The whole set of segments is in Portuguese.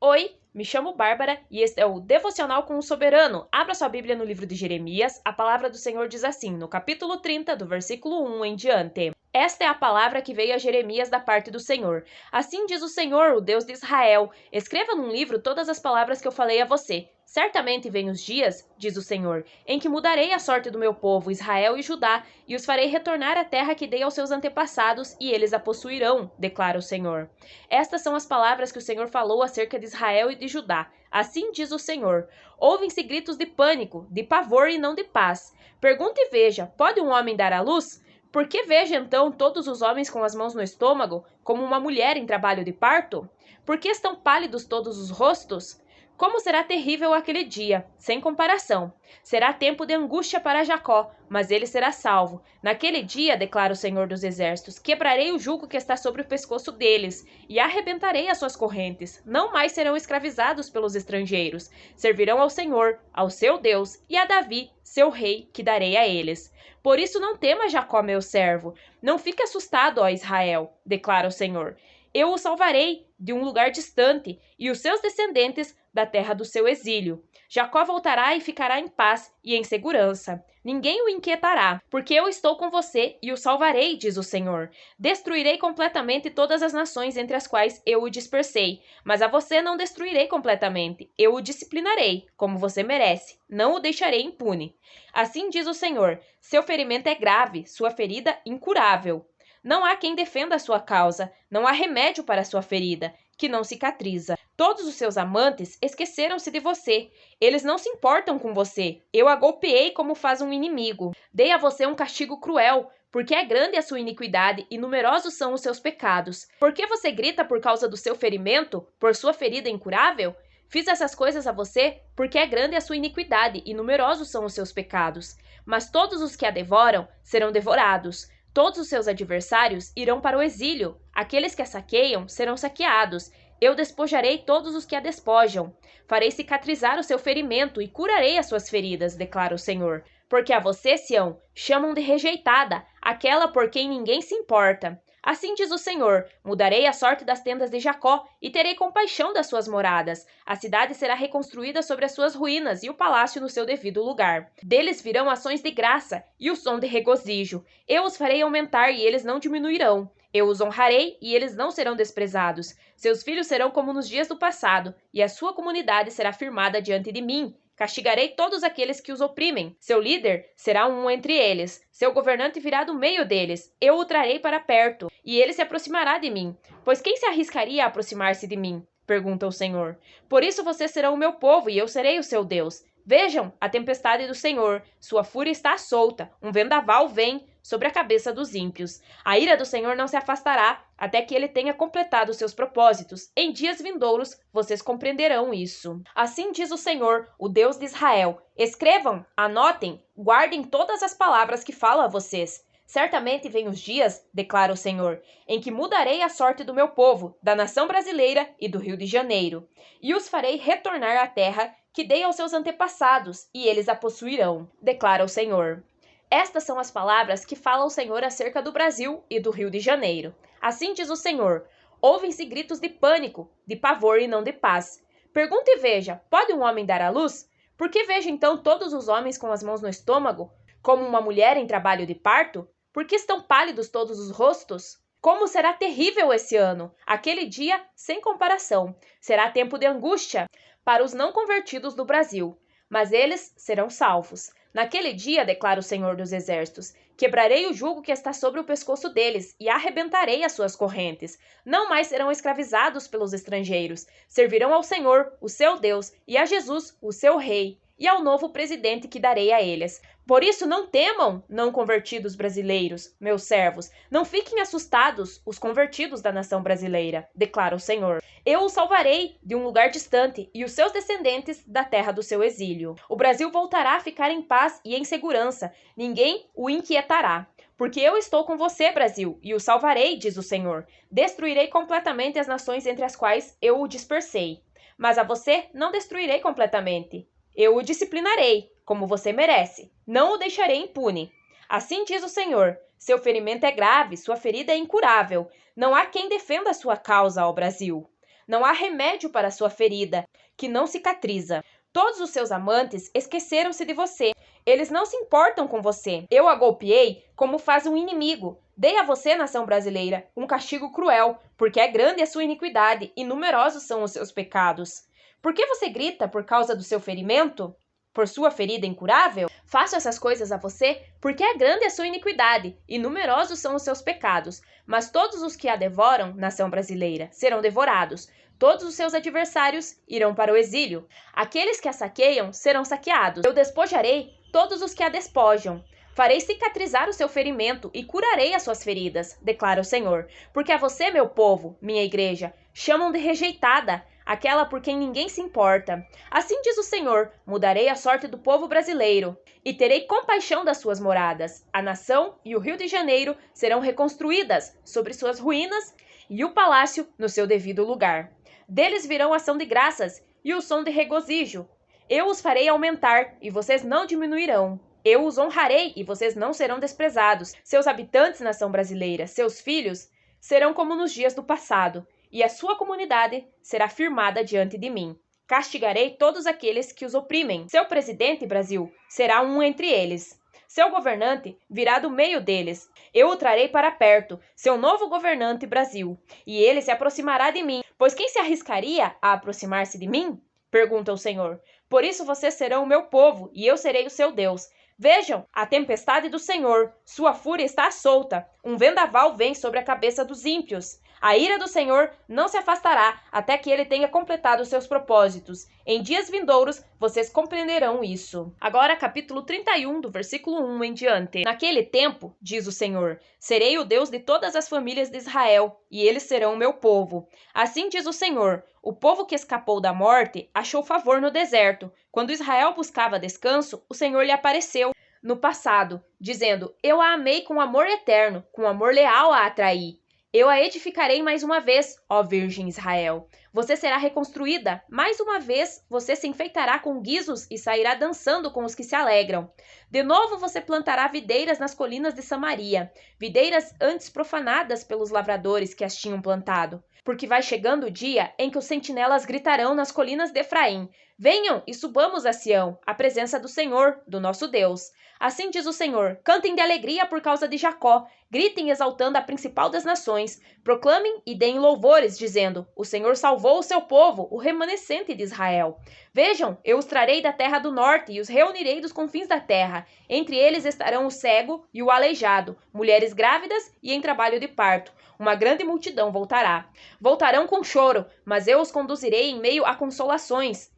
Oi, me chamo Bárbara e este é o Devocional com o Soberano. Abra sua Bíblia no livro de Jeremias. A palavra do Senhor diz assim, no capítulo 30, do versículo 1 em diante. Esta é a palavra que veio a Jeremias da parte do Senhor. Assim diz o Senhor, o Deus de Israel: escreva num livro todas as palavras que eu falei a você. Certamente vêm os dias, diz o Senhor, em que mudarei a sorte do meu povo, Israel e Judá, e os farei retornar à terra que dei aos seus antepassados, e eles a possuirão, declara o Senhor. Estas são as palavras que o Senhor falou acerca de Israel e de Judá. Assim diz o Senhor: ouvem-se gritos de pânico, de pavor e não de paz. Pergunta e veja: pode um homem dar à luz? Por que veja então todos os homens com as mãos no estômago, como uma mulher em trabalho de parto? Por que estão pálidos todos os rostos? Como será terrível aquele dia, sem comparação. Será tempo de angústia para Jacó, mas ele será salvo. Naquele dia, declara o Senhor dos Exércitos, quebrarei o jugo que está sobre o pescoço deles e arrebentarei as suas correntes. Não mais serão escravizados pelos estrangeiros. Servirão ao Senhor, ao seu Deus, e a Davi, seu rei, que darei a eles. Por isso não tema, Jacó, meu servo. Não fique assustado, ó Israel, declara o Senhor. Eu o salvarei de um lugar distante, e os seus descendentes da terra do seu exílio. Jacó voltará e ficará em paz e em segurança. Ninguém o inquietará, porque eu estou com você e o salvarei, diz o Senhor. Destruirei completamente todas as nações entre as quais eu o dispersei, mas a você não destruirei completamente. Eu o disciplinarei, como você merece. Não o deixarei impune. Assim diz o Senhor: seu ferimento é grave, sua ferida incurável. Não há quem defenda a sua causa, não há remédio para a sua ferida, que não cicatriza. Todos os seus amantes esqueceram-se de você. Eles não se importam com você. Eu a golpeei como faz um inimigo. Dei a você um castigo cruel, porque é grande a sua iniquidade e numerosos são os seus pecados. Por que você grita por causa do seu ferimento, por sua ferida incurável? Fiz essas coisas a você porque é grande a sua iniquidade e numerosos são os seus pecados. Mas todos os que a devoram serão devorados. Todos os seus adversários irão para o exílio. Aqueles que a saqueiam serão saqueados. Eu despojarei todos os que a despojam. Farei cicatrizar o seu ferimento e curarei as suas feridas, declara o Senhor. Porque a você, Sião, chamam de rejeitada, aquela por quem ninguém se importa. Assim diz o Senhor: mudarei a sorte das tendas de Jacó e terei compaixão das suas moradas. A cidade será reconstruída sobre as suas ruínas e o palácio no seu devido lugar. Deles virão ações de graça e o som de regozijo. Eu os farei aumentar e eles não diminuirão. Eu os honrarei e eles não serão desprezados. Seus filhos serão como nos dias do passado, e a sua comunidade será firmada diante de mim. Castigarei todos aqueles que os oprimem. Seu líder será um entre eles. Seu governante virá do meio deles. Eu o trarei para perto, e ele se aproximará de mim. Pois quem se arriscaria a aproximar-se de mim? Pergunta o Senhor. Por isso vocês serão o meu povo, e eu serei o seu Deus. Vejam a tempestade do Senhor. Sua fúria está solta. Um vendaval vem sobre a cabeça dos ímpios. A ira do Senhor não se afastará, até que ele tenha completado seus propósitos. Em dias vindouros, vocês compreenderão isso. Assim diz o Senhor, o Deus de Israel: escrevam, anotem, guardem todas as palavras que falo a vocês. Certamente vêm os dias, declara o Senhor, em que mudarei a sorte do meu povo, da nação brasileira e do Rio de Janeiro, e os farei retornar à terra que dei aos seus antepassados, e eles a possuirão, declara o Senhor. Estas são as palavras que fala o Senhor acerca do Brasil e do Rio de Janeiro. Assim diz o Senhor: ouvem-se gritos de pânico, de pavor e não de paz. Pergunta e veja: pode um homem dar à luz? Por que vejo então todos os homens com as mãos no estômago, como uma mulher em trabalho de parto? Por que estão pálidos todos os rostos? Como será terrível esse ano, aquele dia sem comparação. Será tempo de angústia para os não convertidos do Brasil, mas eles serão salvos. Naquele dia, declara o Senhor dos Exércitos, quebrarei o jugo que está sobre o pescoço deles e arrebentarei as suas correntes. Não mais serão escravizados pelos estrangeiros. Servirão ao Senhor, o seu Deus, e a Jesus, o seu Rei, e ao novo presidente que darei a eles. Por isso não temam, não convertidos brasileiros, meus servos. Não fiquem assustados, os convertidos da nação brasileira, declara o Senhor. Eu os salvarei de um lugar distante e os seus descendentes da terra do seu exílio. O Brasil voltará a ficar em paz e em segurança. Ninguém o inquietará. Porque eu estou com você, Brasil, e o salvarei, diz o Senhor. Destruirei completamente as nações entre as quais eu o dispersei. Mas a você não destruirei completamente. Eu o disciplinarei, como você merece. Não o deixarei impune. Assim diz o Senhor: seu ferimento é grave, sua ferida é incurável. Não há quem defenda a sua causa, ó Brasil. Não há remédio para a sua ferida, que não cicatriza. Todos os seus amantes esqueceram-se de você. Eles não se importam com você. Eu a golpeei como faz um inimigo. Dei a você, nação brasileira, um castigo cruel, porque é grande a sua iniquidade e numerosos são os seus pecados. Por que você grita por causa do seu ferimento? Por sua ferida incurável? Faço essas coisas a você porque é grande a sua iniquidade e numerosos são os seus pecados. Mas todos os que a devoram, nação brasileira, serão devorados. Todos os seus adversários irão para o exílio. Aqueles que a saqueiam serão saqueados. Eu despojarei todos os que a despojam. Farei cicatrizar o seu ferimento e curarei as suas feridas, declara o Senhor. Porque a você, meu povo, minha igreja, chamam de rejeitada, aquela por quem ninguém se importa. Assim diz o Senhor, mudarei a sorte do povo brasileiro e terei compaixão das suas moradas. A nação e o Rio de Janeiro serão reconstruídas sobre suas ruínas e o palácio no seu devido lugar. Deles virão ação de graças e o som de regozijo. Eu os farei aumentar e vocês não diminuirão. Eu os honrarei e vocês não serão desprezados. Seus habitantes, nação brasileira, seus filhos, serão como nos dias do passado, e a sua comunidade será firmada diante de mim. Castigarei todos aqueles que os oprimem. Seu presidente, Brasil, será um entre eles. Seu governante virá do meio deles. Eu o trarei para perto, seu novo governante, Brasil, e ele se aproximará de mim. Pois quem se arriscaria a aproximar-se de mim? Pergunta o Senhor. Por isso vocês serão o meu povo, e eu serei o seu Deus. Vejam, a tempestade do Senhor, sua fúria está solta. Um vendaval vem sobre a cabeça dos ímpios. A ira do Senhor não se afastará até que ele tenha completado seus propósitos. Em dias vindouros, vocês compreenderão isso. Agora, capítulo 31, do versículo 1 em diante. Naquele tempo, diz o Senhor, serei o Deus de todas as famílias de Israel, e eles serão o meu povo. Assim diz o Senhor, o povo que escapou da morte achou favor no deserto. Quando Israel buscava descanso, o Senhor lhe apareceu no passado, dizendo, eu a amei com amor eterno, com amor leal a atraí. Eu a edificarei mais uma vez, ó Virgem Israel. Você será reconstruída. Mais uma vez, você se enfeitará com guizos e sairá dançando com os que se alegram. De novo você plantará videiras nas colinas de Samaria, videiras antes profanadas pelos lavradores que as tinham plantado. Porque vai chegando o dia em que os sentinelas gritarão nas colinas de Efraim, venham e subamos a Sião, à presença do Senhor, do nosso Deus. Assim diz o Senhor, cantem de alegria por causa de Jacó, gritem exaltando a principal das nações, proclamem e deem louvores, dizendo, o Senhor salvou o seu povo, o remanescente de Israel. Vejam, eu os trarei da terra do norte e os reunirei dos confins da terra. Entre eles estarão o cego e o aleijado, mulheres grávidas e em trabalho de parto. Uma grande multidão voltará. Voltarão com choro, mas eu os conduzirei em meio a consolações.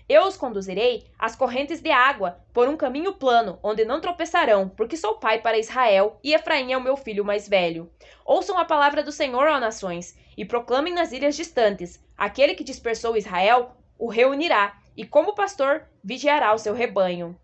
Eu os conduzirei às correntes de água, por um caminho plano, onde não tropeçarão, porque sou pai para Israel, e Efraim é o meu filho mais velho. Ouçam a palavra do Senhor, ó nações, e proclamem nas ilhas distantes. Aquele que dispersou Israel o reunirá, e como pastor vigiará o seu rebanho.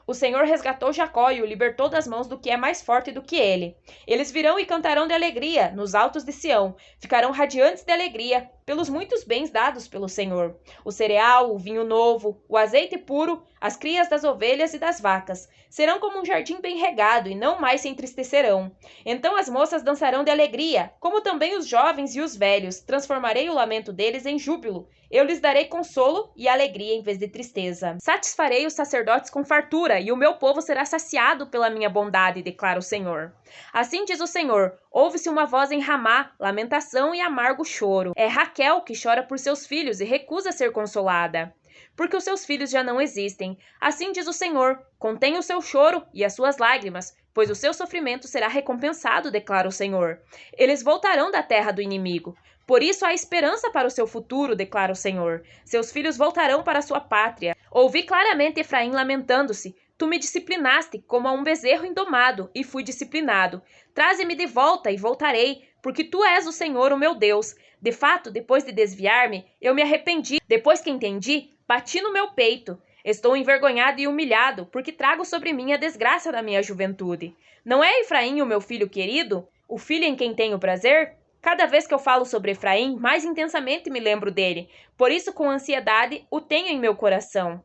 O Senhor resgatou Jacó e o libertou das mãos do que é mais forte do que ele. Eles virão e cantarão de alegria nos altos de Sião. Ficarão radiantes de alegria pelos muitos bens dados pelo Senhor. O cereal, o vinho novo, o azeite puro, as crias das ovelhas e das vacas. Serão como um jardim bem regado e não mais se entristecerão. Então as moças dançarão de alegria, como também os jovens e os velhos. Transformarei o lamento deles em júbilo. Eu lhes darei consolo e alegria em vez de tristeza. Satisfarei os sacerdotes com fartura, e o meu povo será saciado pela minha bondade, declara o Senhor. Assim diz o Senhor, ouve-se uma voz em Ramá, lamentação e amargo choro. É Raquel que chora por seus filhos e recusa ser consolada, porque os seus filhos já não existem. Assim diz o Senhor, contém o seu choro e as suas lágrimas, pois o seu sofrimento será recompensado, declara o Senhor. Eles voltarão da terra do inimigo. Por isso há esperança para o seu futuro, declara o Senhor. Seus filhos voltarão para a sua pátria. Ouvi claramente Efraim lamentando-se. Tu me disciplinaste como a um bezerro indomado, e fui disciplinado. Traze-me de volta e voltarei, porque tu és o Senhor, o meu Deus. De fato, depois de desviar-me, eu me arrependi. Depois que entendi, bati no meu peito. Estou envergonhado e humilhado, porque trago sobre mim a desgraça da minha juventude. Não é Efraim o meu filho querido? O filho em quem tenho prazer? Cada vez que eu falo sobre Efraim, mais intensamente me lembro dele. Por isso, com ansiedade, o tenho em meu coração.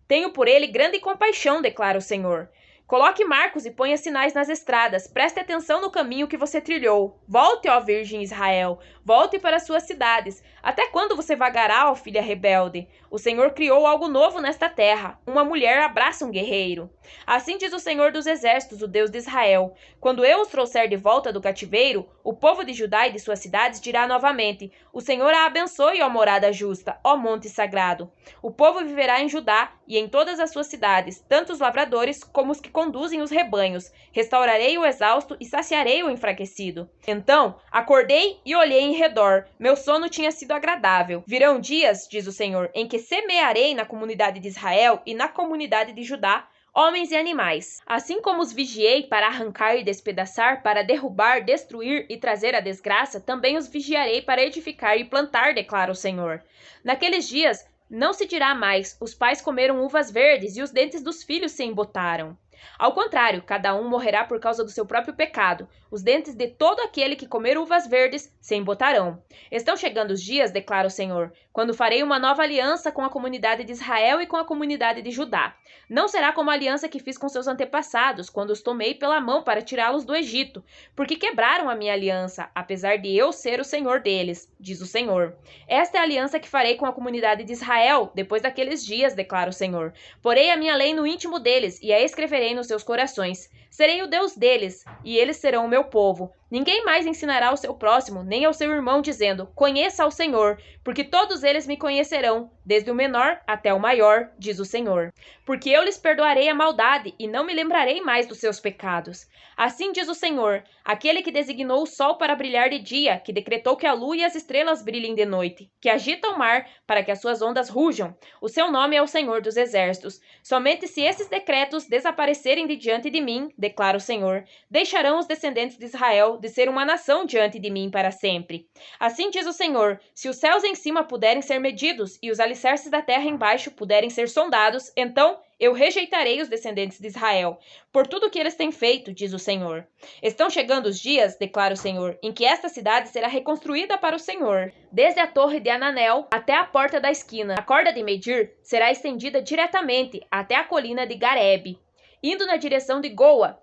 Tenho por ele grande compaixão, declara o Senhor. Coloque marcos e ponha sinais nas estradas. Preste atenção no caminho que você trilhou. Volte, ó Virgem Israel. Volte para suas cidades. Até quando você vagará, ó filha rebelde? O Senhor criou algo novo nesta terra. Uma mulher abraça um guerreiro. Assim diz o Senhor dos Exércitos, o Deus de Israel. Quando eu os trouxer de volta do cativeiro, o povo de Judá e de suas cidades dirá novamente: o Senhor a abençoe, ó morada justa, ó monte sagrado. O povo viverá em Judá e em todas as suas cidades, tanto os lavradores como os que conduzem os rebanhos. Restaurarei o exausto e saciarei o enfraquecido. Então, acordei e olhei em redor. Meu sono tinha sido agradável. Virão dias, diz o Senhor, em que semearei na comunidade de Israel e na comunidade de Judá homens e animais. Assim como os vigiei para arrancar e despedaçar, para derrubar, destruir e trazer a desgraça, também os vigiarei para edificar e plantar, declara o Senhor. Naqueles dias não se dirá mais: os pais comeram uvas verdes e os dentes dos filhos se embotaram. Ao contrário, cada um morrerá por causa do seu próprio pecado. Os dentes de todo aquele que comer uvas verdes se embotarão. Estão chegando os dias, declara o Senhor, quando farei uma nova aliança com a comunidade de Israel e com a comunidade de Judá. Não será como a aliança que fiz com seus antepassados, quando os tomei pela mão para tirá-los do Egito, porque quebraram a minha aliança, apesar de eu ser o Senhor deles, diz o Senhor. Esta é a aliança que farei com a comunidade de Israel, depois daqueles dias, declara o Senhor. Porei a minha lei no íntimo deles, e a escreverei nos seus corações. Serei o Deus deles, e eles serão o meu povo. Ninguém mais ensinará ao seu próximo, nem ao seu irmão, dizendo: conheça ao Senhor, porque todos eles me conhecerão, desde o menor até o maior, diz o Senhor. Porque eu lhes perdoarei a maldade, e não me lembrarei mais dos seus pecados. Assim diz o Senhor, aquele que designou o sol para brilhar de dia, que decretou que a lua e as estrelas brilhem de noite, que agita o mar para que as suas ondas rujam. O seu nome é o Senhor dos Exércitos. Somente se esses decretos desaparecerem de diante de mim, declara o Senhor, deixarão os descendentes de Israel de ser uma nação diante de mim para sempre. Assim diz o Senhor, se os céus em cima puderem ser medidos e os alicerces da terra embaixo puderem ser sondados, então eu rejeitarei os descendentes de Israel, por tudo que eles têm feito, diz o Senhor. Estão chegando os dias, declara o Senhor, em que esta cidade será reconstruída para o Senhor, desde a torre de Ananel até a porta da esquina. A corda de medir será estendida diretamente até a colina de Garebe, indo na direção de Goa.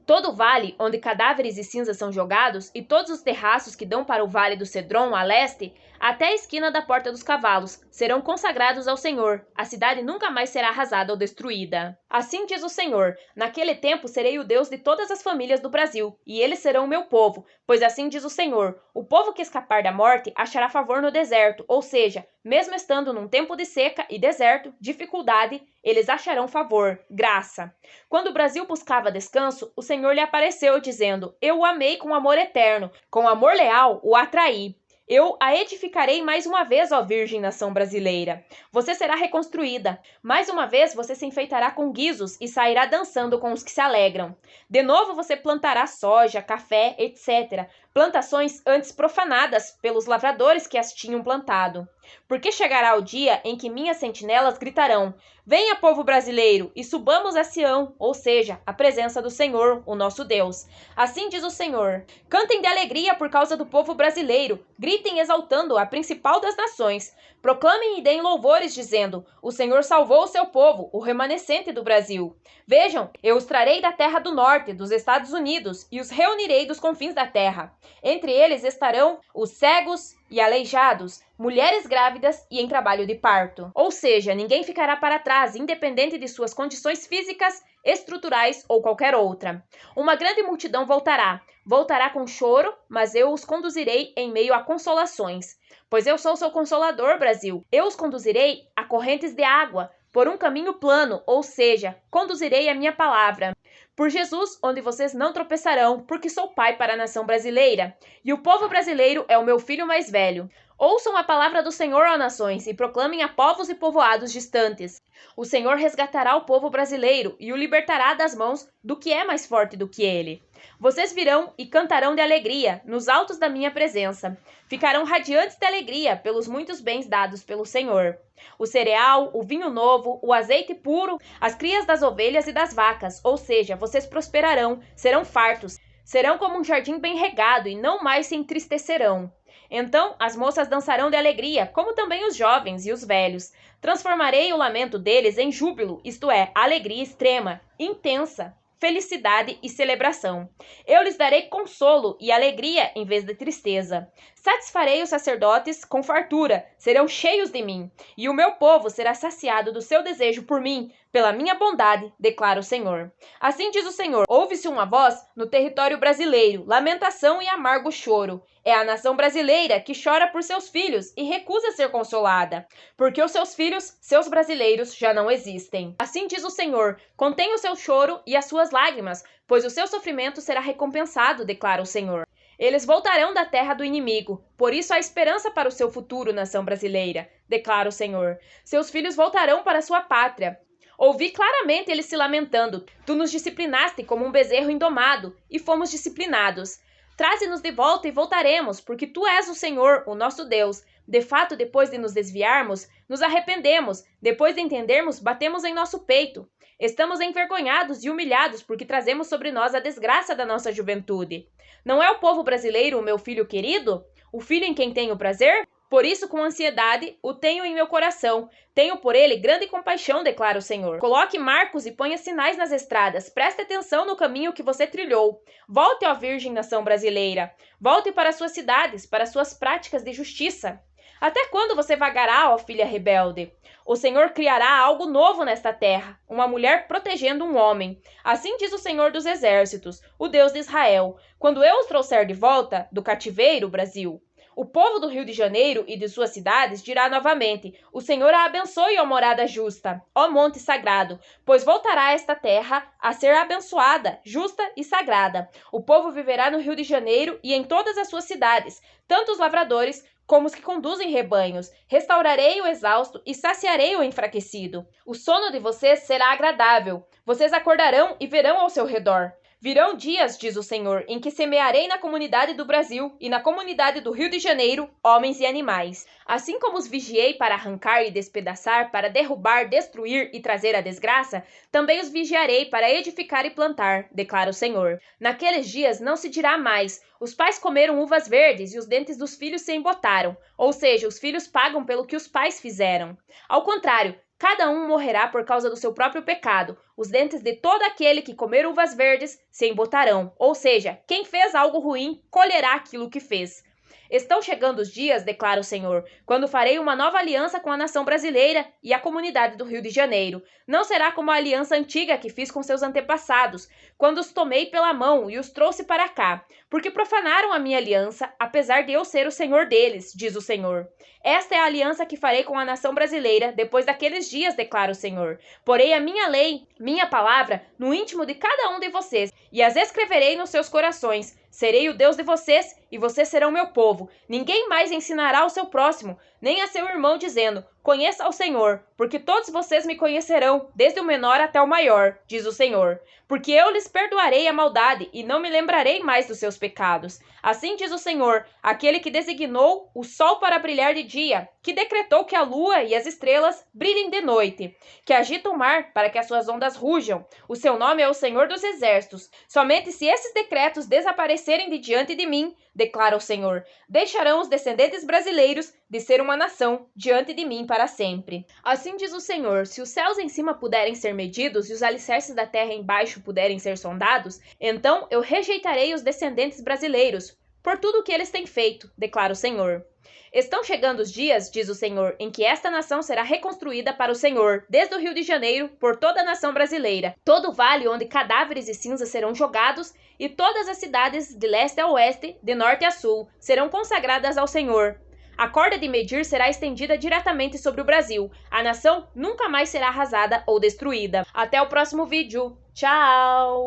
Todo o vale onde cadáveres e cinzas são jogados, e todos os terraços que dão para o vale do Cedron a leste, até a esquina da Porta dos Cavalos, serão consagrados ao Senhor. A cidade nunca mais será arrasada ou destruída. Assim diz o Senhor, naquele tempo serei o Deus de todas as famílias do Brasil, e eles serão o meu povo, pois assim diz o Senhor, o povo que escapar da morte achará favor no deserto, ou seja, mesmo estando num tempo de seca e deserto, dificuldade, eles acharão favor, graça. Quando o Brasil buscava descanso, o Senhor lhe apareceu, dizendo: eu o amei com amor eterno, com amor leal o atraí. Eu a edificarei mais uma vez, ó Virgem Nação Brasileira. Você será reconstruída. Mais uma vez você se enfeitará com guizos e sairá dançando com os que se alegram. De novo você plantará soja, café, etc. Plantações antes profanadas pelos lavradores que as tinham plantado. Porque chegará o dia em que minhas sentinelas gritarão: venha, povo brasileiro, e subamos a Sião, ou seja, a presença do Senhor, o nosso Deus. Assim diz o Senhor: cantem de alegria por causa do povo brasileiro, gritem exaltando a principal das nações. Proclamem e deem louvores, dizendo: o Senhor salvou o seu povo, o remanescente do Brasil. Vejam, eu os trarei da terra do norte, dos Estados Unidos, e os reunirei dos confins da terra. Entre eles estarão os cegos e aleijados, mulheres grávidas e em trabalho de parto. Ou seja, ninguém ficará para trás, independente de suas condições físicas, estruturais ou qualquer outra. Uma grande multidão voltará com choro, mas eu os conduzirei em meio a consolações. Pois eu sou seu consolador, Brasil. Eu os conduzirei a correntes de água, por um caminho plano, ou seja, conduzirei a minha palavra. Por Jesus, onde vocês não tropeçarão, porque sou pai para a nação brasileira, e o povo brasileiro é o meu filho mais velho. Ouçam a palavra do Senhor, ó nações, e proclamem a povos e povoados distantes. O Senhor resgatará o povo brasileiro e o libertará das mãos do que é mais forte do que ele. Vocês virão e cantarão de alegria nos altos da minha presença. Ficarão radiantes de alegria pelos muitos bens dados pelo Senhor. O cereal, o vinho novo, o azeite puro, as crias das ovelhas e das vacas, ou seja, vocês prosperarão, serão fartos, serão como um jardim bem regado e não mais se entristecerão. Então as moças dançarão de alegria, como também os jovens e os velhos. Transformarei o lamento deles em júbilo, isto é, alegria extrema, intensa, felicidade e celebração. Eu lhes darei consolo e alegria em vez de tristeza. Satisfarei os sacerdotes com fartura, serão cheios de mim, e o meu povo será saciado do seu desejo por mim, pela minha bondade, declara o Senhor. Assim diz o Senhor: ouve-se uma voz no território brasileiro, lamentação e amargo choro. É a nação brasileira que chora por seus filhos e recusa ser consolada, porque os seus filhos, seus brasileiros, já não existem. Assim diz o Senhor: contém o seu choro e as suas lágrimas, pois o seu sofrimento será recompensado, declara o Senhor. Eles voltarão da terra do inimigo, por isso há esperança para o seu futuro, nação brasileira, declara o Senhor. Seus filhos voltarão para sua pátria. Ouvi claramente eles se lamentando. Tu nos disciplinaste como um bezerro indomado, e fomos disciplinados. Traze-nos de volta e voltaremos, porque tu és o Senhor, o nosso Deus. De fato, depois de nos desviarmos, nos arrependemos. Depois de entendermos, batemos em nosso peito. Estamos envergonhados e humilhados porque trazemos sobre nós a desgraça da nossa juventude. Não é o povo brasileiro o meu filho querido? O filho em quem tenho prazer? Por isso, com ansiedade, o tenho em meu coração. Tenho por ele grande compaixão, declara o Senhor. Coloque marcos e ponha sinais nas estradas. Preste atenção no caminho que você trilhou. Volte, ó Virgem nação brasileira. Volte para suas cidades, para suas práticas de justiça. Até quando você vagará, ó filha rebelde? O Senhor criará algo novo nesta terra, uma mulher protegendo um homem. Assim diz o Senhor dos Exércitos, o Deus de Israel, quando eu os trouxer de volta do cativeiro, Brasil. O povo do Rio de Janeiro e de suas cidades dirá novamente: o Senhor a abençoe, ó morada justa, ó monte sagrado, pois voltará esta terra a ser abençoada, justa e sagrada. O povo viverá no Rio de Janeiro e em todas as suas cidades, tanto os lavradores como os que conduzem rebanhos. Restaurarei o exausto e saciarei o enfraquecido. O sono de vocês será agradável. Vocês acordarão e verão ao seu redor. Virão dias, diz o Senhor, em que semearei na comunidade do Brasil e na comunidade do Rio de Janeiro homens e animais. Assim como os vigiei para arrancar e despedaçar, para derrubar, destruir e trazer a desgraça, também os vigiarei para edificar e plantar, declara o Senhor. Naqueles dias não se dirá mais: os pais comeram uvas verdes e os dentes dos filhos se embotaram, ou seja, os filhos pagam pelo que os pais fizeram. Ao contrário, cada um morrerá por causa do seu próprio pecado. Os dentes de todo aquele que comer uvas verdes se embotarão. Ou seja, quem fez algo ruim colherá aquilo que fez. Estão chegando os dias, declara o Senhor, quando farei uma nova aliança com a nação brasileira e a comunidade do Rio de Janeiro. Não será como a aliança antiga que fiz com seus antepassados, quando os tomei pela mão e os trouxe para cá, porque profanaram a minha aliança, apesar de eu ser o Senhor deles, diz o Senhor. Esta é a aliança que farei com a nação brasileira depois daqueles dias, declara o Senhor. Porei a minha lei, minha palavra, no íntimo de cada um de vocês, e as escreverei nos seus corações. Serei o Deus de vocês, e vocês serão meu povo. Ninguém mais ensinará ao seu próximo, nem a seu irmão, dizendo: conheça ao Senhor, porque todos vocês me conhecerão, desde o menor até o maior, diz o Senhor. Porque eu lhes perdoarei a maldade, e não me lembrarei mais dos seus pecados. Assim diz o Senhor, aquele que designou o sol para brilhar de dia, que decretou que a lua e as estrelas brilhem de noite, que agita o mar para que as suas ondas rujam. O seu nome é o Senhor dos Exércitos. Somente se esses decretos desaparecerem de diante de mim, declara o Senhor, deixarão os descendentes brasileiros de ser uma nação diante de mim para sempre. Assim diz o Senhor: se os céus em cima puderem ser medidos e os alicerces da terra embaixo puderem ser sondados, então eu rejeitarei os descendentes brasileiros por tudo o que eles têm feito, declara o Senhor. Estão chegando os dias, diz o Senhor, em que esta nação será reconstruída para o Senhor, desde o Rio de Janeiro, por toda a nação brasileira. Todo o vale onde cadáveres e cinzas serão jogados, e todas as cidades de leste a oeste, de norte a sul, serão consagradas ao Senhor. A corda de medir será estendida diretamente sobre o Brasil. A nação nunca mais será arrasada ou destruída. Até o próximo vídeo. Tchau!